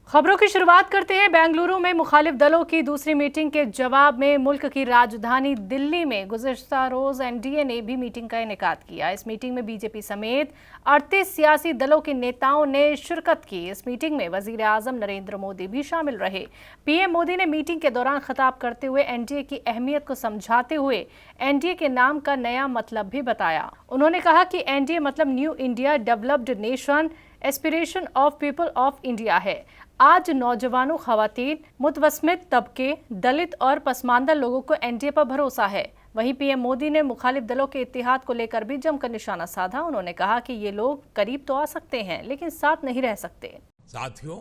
खबरों की शुरुआत करते हैं बेंगलुरु में मुखालिफ दलों की दूसरी मीटिंग के जवाब में मुल्क की राजधानी दिल्ली में गुज़िश्ता रोज एनडीए ने भी मीटिंग का इनेकाद किया। इस मीटिंग में बीजेपी समेत 38 सियासी दलों के नेताओं ने शिरकत की। इस मीटिंग में वजीर आजम नरेंद्र मोदी भी शामिल रहे। पीएम मोदी ने मीटिंग के दौरान खिताब करते हुए एनडीए की अहमियत को समझाते हुए एनडीए के नाम का नया मतलब भी बताया। उन्होंने कहा कि एनडीए मतलब new India developed nation aspiration of people of India है। आज नौजवानों, खवातीन, मुतवस्सित तबके, दलित और पसमानदा लोगों को एनडीए पर भरोसा है। वहीं पीएम मोदी ने मुखालिफ दलों के इत्तेहाद को लेकर भी जमकर निशाना साधा। उन्होंने कहा कि ये लोग करीब तो आ सकते हैं लेकिन साथ नहीं रह सकते। साथियों,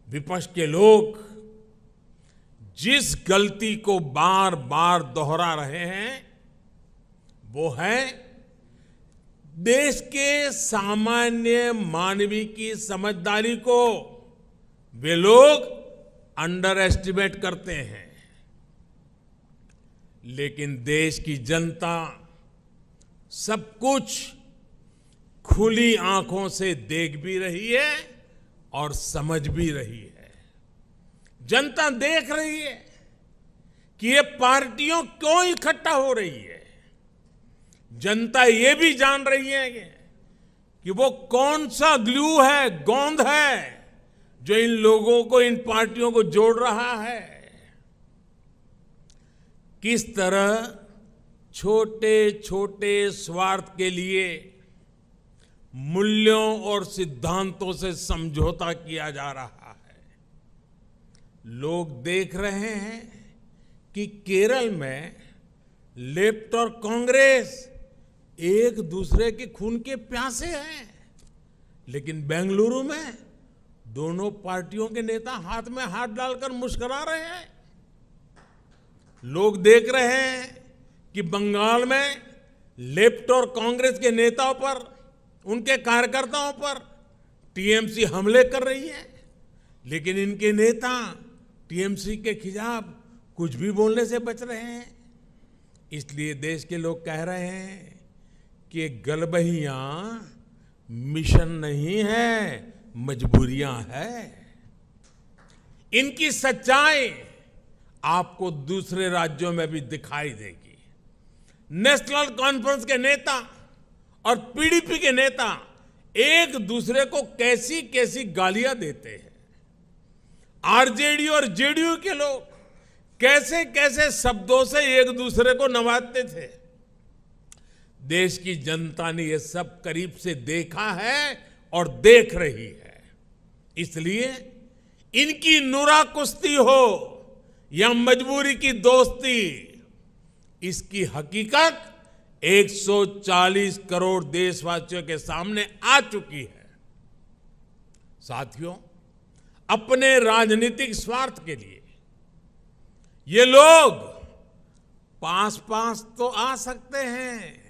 विपक्ष के लोग जिस गलती को बार बार दोहरा रहे हैं वो है देश के सामान्य मानवी की समझदारी को वे लोग अंडर एस्टिमेट करते हैं। लेकिन देश की जनता सब कुछ खुली आंखों से देख भी रही है और समझ भी रही है। जनता देख रही है कि ये पार्टियों क्यों इकट्ठा हो रही है। जनता ये भी जान रही है कि वो कौन सा ग्लू है, गोंद है जो इन लोगों को, इन पार्टियों को जोड़ रहा है। किस तरह छोटे छोटे स्वार्थ के लिए मूल्यों और सिद्धांतों से समझौता किया जा रहा है। लोग देख रहे हैं कि केरल में लेफ्ट और कांग्रेस एक दूसरे के खून के प्यासे हैं, लेकिन बेंगलुरु में दोनों पार्टियों के नेता हाथ में हाथ डालकर मुस्कुरा रहे हैं। लोग देख रहे हैं कि बंगाल में लेफ्ट और कांग्रेस के नेताओं पर, उनके कार्यकर्ताओं पर टीएमसी हमले कर रही है, लेकिन इनके नेता टीएमसी के खिलाफ कुछ भी बोलने से बच रहे हैं। इसलिए देश के लोग कह रहे हैं कि गलबहियां मिशन नहीं है, मजबूरियां है। इनकी सच्चाई आपको दूसरे राज्यों में भी दिखाई देगी। नेशनल कॉन्फ्रेंस के नेता और पीडीपी के नेता एक दूसरे को कैसी कैसी गालियां देते हैं। आरजेडी और जेडीयू के लोग कैसे कैसे शब्दों से एक दूसरे को नवाजते थे। देश की जनता ने यह सब करीब से देखा है और देख रही है। इसलिए इनकी नुरा कुश्ती हो या मजबूरी की दोस्ती, इसकी हकीकत 140 करोड़ देशवासियों के सामने आ चुकी है। साथियों, अपने राजनीतिक स्वार्थ के लिए ये लोग पास पास तो आ सकते हैं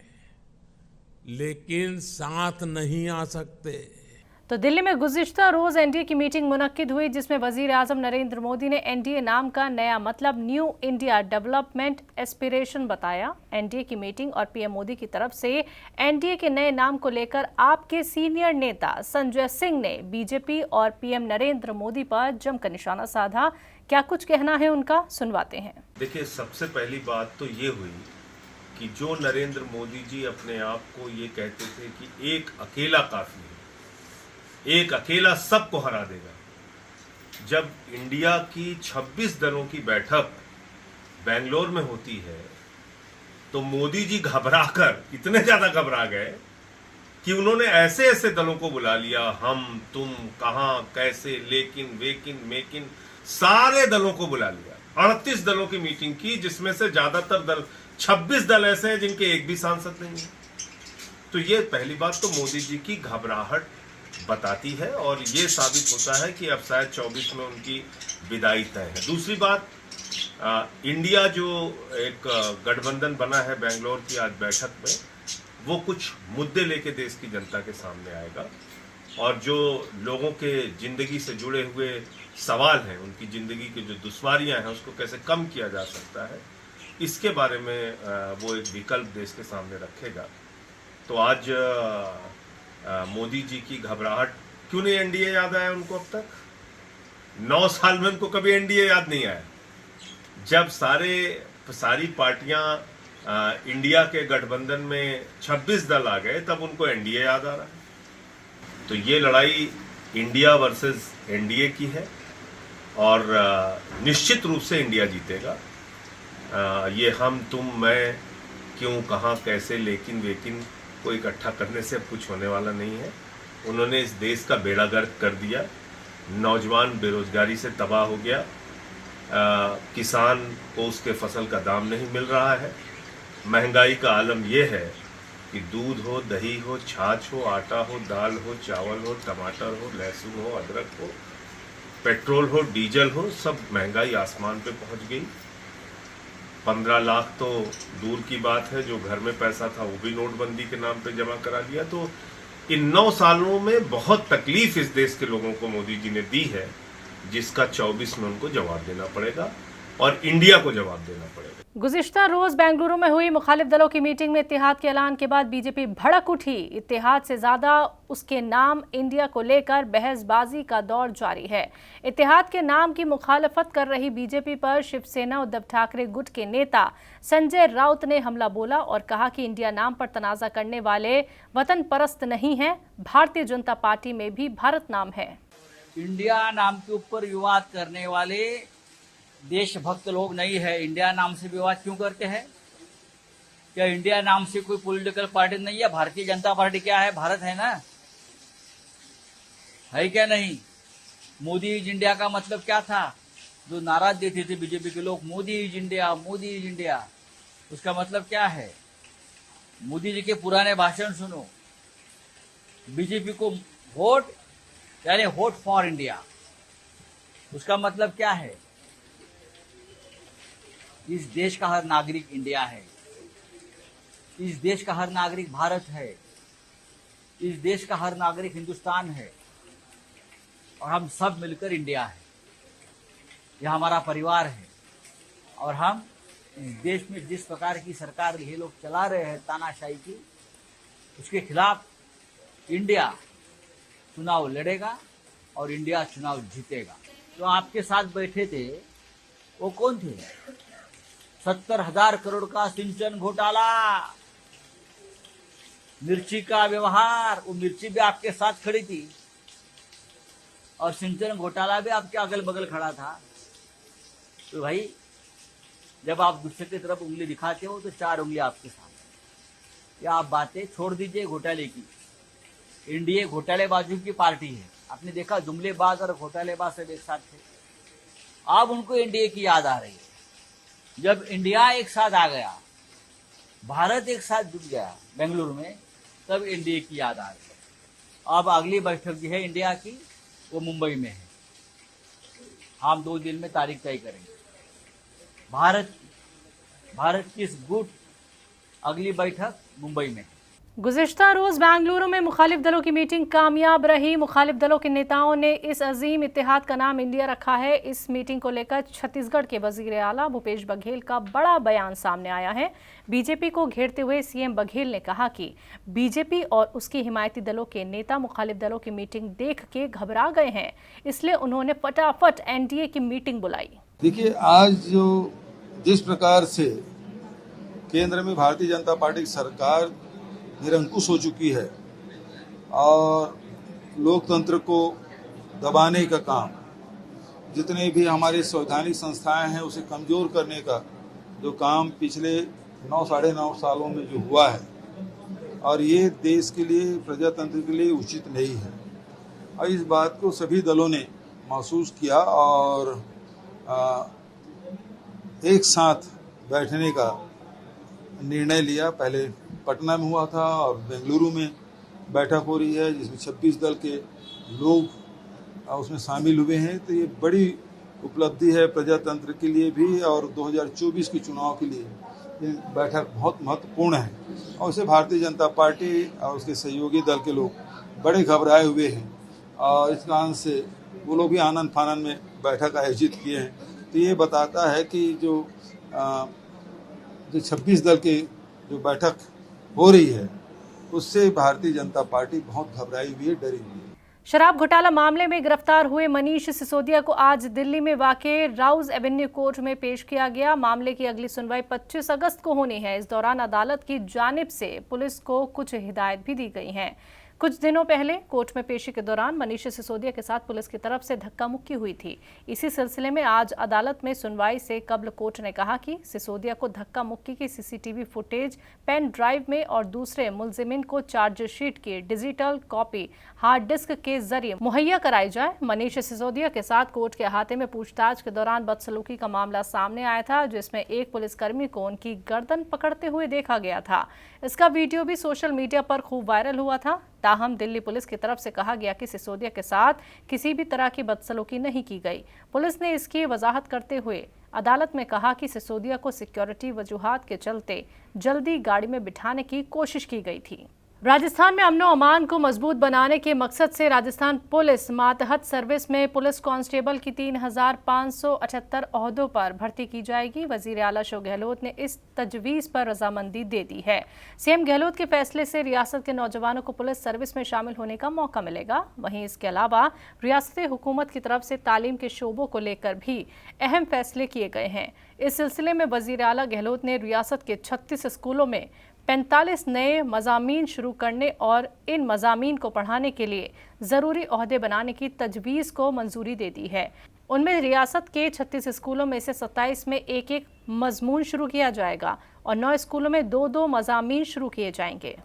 लेकिन साथ नहीं आ सकते। तो दिल्ली में गुज़िश्ता रोज एनडीए की मीटिंग मुनक्किद हुई, जिसमें वजीर आजम नरेंद्र मोदी ने एनडीए नाम का नया मतलब न्यू इंडिया डेवलपमेंट एस्पिरेशन बताया। एनडीए की मीटिंग और पीएम मोदी की तरफ से एनडीए के नए नाम को लेकर आपके सीनियर नेता संजय सिंह ने बीजेपी और पीएम नरेंद्र मोदी पर जमकर निशाना साधा। क्या कुछ कहना है उनका, सुनवाते हैं। देखिए, सबसे पहली बात तो ये हुई कि जो नरेंद्र मोदी जी अपने आप को ये कहते थे कि एक अकेला काफी है, एक अकेला सबको हरा देगा, जब इंडिया की 26 दलों की बैठक बेंगलोर में होती है तो मोदी जी घबराकर, इतने ज्यादा घबरा गए कि उन्होंने ऐसे ऐसे दलों को बुला लिया, हम, तुम, कहां, कैसे, लेकिन, वेकिन, मेकिन, सारे दलों को बुला लिया। 38 दलों की मीटिंग की, जिसमें से ज्यादातर दल, 26 दल ऐसे हैं जिनके एक भी सांसद नहीं है। तो ये पहली बात तो मोदी जी की घबराहट बताती है और ये साबित होता है कि अब शायद 24 में उनकी विदाई तय है। दूसरी बात, इंडिया जो एक गठबंधन बना है बेंगलोर की आज बैठक में, वो कुछ मुद्दे लेके देश की जनता के सामने आएगा और जो लोगों के जिंदगी से जुड़े हुए सवाल हैं, उनकी जिंदगी की जो दुश्वारियां हैं, उसको कैसे कम किया जा सकता है, इसके बारे में वो एक विकल्प देश के सामने रखेगा। तो आज मोदी जी की घबराहट, क्यों नहीं एनडीए याद आया उनको अब तक? 9 साल में उनको कभी एनडीए याद नहीं आया। जब सारी पार्टियां इंडिया के गठबंधन में 26 दल आ गए, तब उनको एनडीए याद आ रहा है। तो ये लड़ाई इंडिया वर्सेस एनडीए की है और निश्चित रूप से इंडिया जीतेगा। ये हम तुम मैं क्यों कहाँ कैसे लेकिन वेकिन को इकट्ठा करने से कुछ होने वाला नहीं है। उन्होंने इस देश का बेड़ा गर्क कर दिया। नौजवान बेरोजगारी से तबाह हो गया। किसान को उसके फसल का दाम नहीं मिल रहा है। महंगाई का आलम यह है कि दूध हो, दही हो, छाछ हो, आटा हो, दाल हो, चावल हो, टमाटर हो, लहसुन हो, अदरक हो, पेट्रोल हो, डीजल हो, सब महंगाई आसमान पे पहुंच गई। 15 लाख तो दूर की बात है, जो घर में पैसा था वो भी नोटबंदी के नाम पे जमा करा दिया। तो इन 9 सालों में बहुत तकलीफ इस देश के लोगों को मोदी जी ने दी है, जिसका 24 में उनको जवाब देना पड़ेगा और इंडिया को जवाब देना पड़ेगा। गुज़िश्ता रोज बेंगलुरु में हुई मुखालिफ दलों की मीटिंग में इत्तेहाद के ऐलान के बाद बीजेपी भड़क उठी। इत्तेहाद से ज्यादा उसके नाम इंडिया को लेकर बहसबाजी का दौर जारी है। इत्तेहाद के नाम की मुखालफत कर रही बीजेपी पर शिवसेना उद्धव ठाकरे गुट के नेता संजय राउत ने हमला बोला और कहा कि इंडिया नाम पर तनाजा करने वाले वतन परस्त नहीं है। भारतीय जनता पार्टी में भी भारत नाम है। इंडिया नाम के ऊपर विवाद करने वाले देशभक्त लोग नहीं है। इंडिया नाम से विवाद क्यों करते हैं? क्या इंडिया नाम से कोई पॉलिटिकल पार्टी नहीं है? भारतीय जनता पार्टी क्या है? भारत है ना, है क्या नहीं? मोदी इज इंडिया का मतलब क्या था? जो नाराज देते थे बीजेपी के लोग, Modi is India, Modi is India, उसका मतलब क्या है? मोदी जी के पुराने भाषण सुनो। बीजेपी को वोट यानी वोट फॉर इंडिया, उसका मतलब क्या है? इस देश का हर नागरिक इंडिया है। इस देश का हर नागरिक भारत है। इस देश का हर नागरिक हिंदुस्तान है और हम सब मिलकर इंडिया है। यह हमारा परिवार है और हम इस देश में जिस प्रकार की सरकार ये लोग चला रहे हैं तानाशाही की, उसके खिलाफ इंडिया चुनाव लड़ेगा और इंडिया चुनाव जीतेगा। जो आपके साथ बैठे थे वो कौन थे? 70,000 करोड़ का सिंचन घोटाला, मिर्ची का व्यवहार, वो मिर्ची भी आपके साथ खड़ी थी और सिंचन घोटाला भी आपके अगल बगल खड़ा था। तो भाई जब आप दूसरे की तरफ उंगली दिखाते हो तो 4 उंगली आपके साथ। क्या आप बातें छोड़ दीजिए घोटाले की। एनडीए घोटालेबाजों की पार्टी है। आपने देखा जुमलेबाज और घोटालेबाज सब एक साथ थे। अब उनको एनडीए की याद आ रही है। जब इंडिया एक साथ आ गया, भारत एक साथ जुट गया बेंगलुरु में, तब एनडीए की याद आ रही है। अब अगली बैठक जो है इंडिया की वो मुंबई में है। हम 2 दिन में तारीख तय करेंगे। भारत की इस गुट अगली बैठक मुंबई में है। गुज़िश्ता रोज बेंगलुरु में मुखालिफ दलों की मीटिंग कामयाब रही। मुखालिफ दलों के नेताओं ने इस अजीम इत्तेहाद का नाम इंडिया रखा है। इस मीटिंग को लेकर छत्तीसगढ़ के वजीर आला भूपेश बघेल का बड़ा बयान सामने आया है। बीजेपी को घेरते हुए सीएम बघेल ने कहा कि बीजेपी और उसके हिमायती दलों के नेता मुखालिफ दलों की मीटिंग देख के घबरा गए हैं, इसलिए उन्होंने फटाफट एनडीए की मीटिंग बुलाई। देखिए, आज जो जिस प्रकार से केंद्र में भारतीय जनता पार्टी की सरकार निरंकुश हो चुकी है और लोकतंत्र को दबाने का काम, जितने भी हमारे संवैधानिक संस्थाएं हैं उसे कमजोर करने का जो काम पिछले 9 साढ़े 9 सालों में जो हुआ है, और ये देश के लिए, प्रजातंत्र के लिए उचित नहीं है। और इस बात को सभी दलों ने महसूस किया और एक साथ बैठने का निर्णय लिया। पहले पटना में हुआ था और बेंगलुरु में बैठक हो रही है, जिसमें 26 दल के लोग उसमें शामिल हुए हैं। तो ये बड़ी उपलब्धि है प्रजातंत्र के लिए भी और 2024 के चुनाव के लिए ये बैठक बहुत महत्वपूर्ण है। और उसे भारतीय जनता पार्टी और उसके सहयोगी दल के लोग बड़े घबराए हुए हैं और इस कारण से वो लोग भी आनंद फानंद में बैठक आयोजित किए हैं। तो ये बताता है कि जो 26 दल के जो बैठक हो रही है उससे भारतीय जनता पार्टी बहुत घबराई हुई है, डरी हुई है। शराब घोटाला मामले में गिरफ्तार हुए मनीष सिसोदिया को आज दिल्ली में वाक़े राउज एवेन्यू कोर्ट में पेश किया गया। मामले की अगली सुनवाई 25 अगस्त को होनी है। इस दौरान अदालत की जानिब से पुलिस को कुछ हिदायत भी दी गई हैं। कुछ दिनों पहले कोर्ट में पेशी के दौरान मनीष सिसोदिया के साथ पुलिस की तरफ से धक्का मुक्की हुई थी। इसी सिलसिले में आज अदालत में सुनवाई से कबल कोर्ट ने कहा कि सिसोदिया को धक्का मुक्की की सीसीटीवी फुटेज पेन ड्राइव में और दूसरे मुलजिमिन को चार्जशीट की डिजिटल कॉपी हार्ड डिस्क के जरिए मुहैया कराई जाए। मनीष सिसोदिया के साथ कोर्ट के अहाते में पूछताछ के दौरान बदसलूकी का मामला सामने आया था, जिसमें एक पुलिसकर्मी को उनकी गर्दन पकड़ते हुए देखा गया था। इसका वीडियो भी सोशल मीडिया पर खूब वायरल हुआ था। ताहम दिल्ली पुलिस की तरफ से कहा गया कि सिसोदिया के साथ किसी भी तरह की बदसलूकी नहीं की गई। पुलिस ने इसकी वजाहत करते हुए अदालत में कहा कि सिसोदिया को सिक्योरिटी वजूहात के चलते जल्दी गाड़ी में बिठाने की कोशिश की गई थी। राजस्थान में अमन व अमान को मजबूत बनाने के मकसद से राजस्थान पुलिस मातहत सर्विस में पुलिस कांस्टेबल की 3,578 ओहदों पर भर्ती की जाएगी। वजीर आला अशोक गहलोत ने इस तजवीज़ पर रजामंदी दे दी है। सीएम गहलोत के फैसले से रियासत के नौजवानों को पुलिस सर्विस में शामिल होने का मौका मिलेगा। वहीं इसके अलावा रियासती हुकूमत की तरफ से तालीम के शोबों को लेकर भी अहम फैसले किए गए हैं। इस सिलसिले में वजीर आला गहलोत ने रियासत के 36 स्कूलों में 45 नए मज़ामीन शुरू करने और इन मज़ामीन को पढ़ाने के लिए ज़रूरी ओहदे बनाने की तजवीज़ को मंजूरी दे दी है। उनमें रियासत के 36 स्कूलों में से 27 में एक मज़मून शुरू किया जाएगा और 9 स्कूलों में 2-2 मज़ामीन शुरू किए जाएंगे।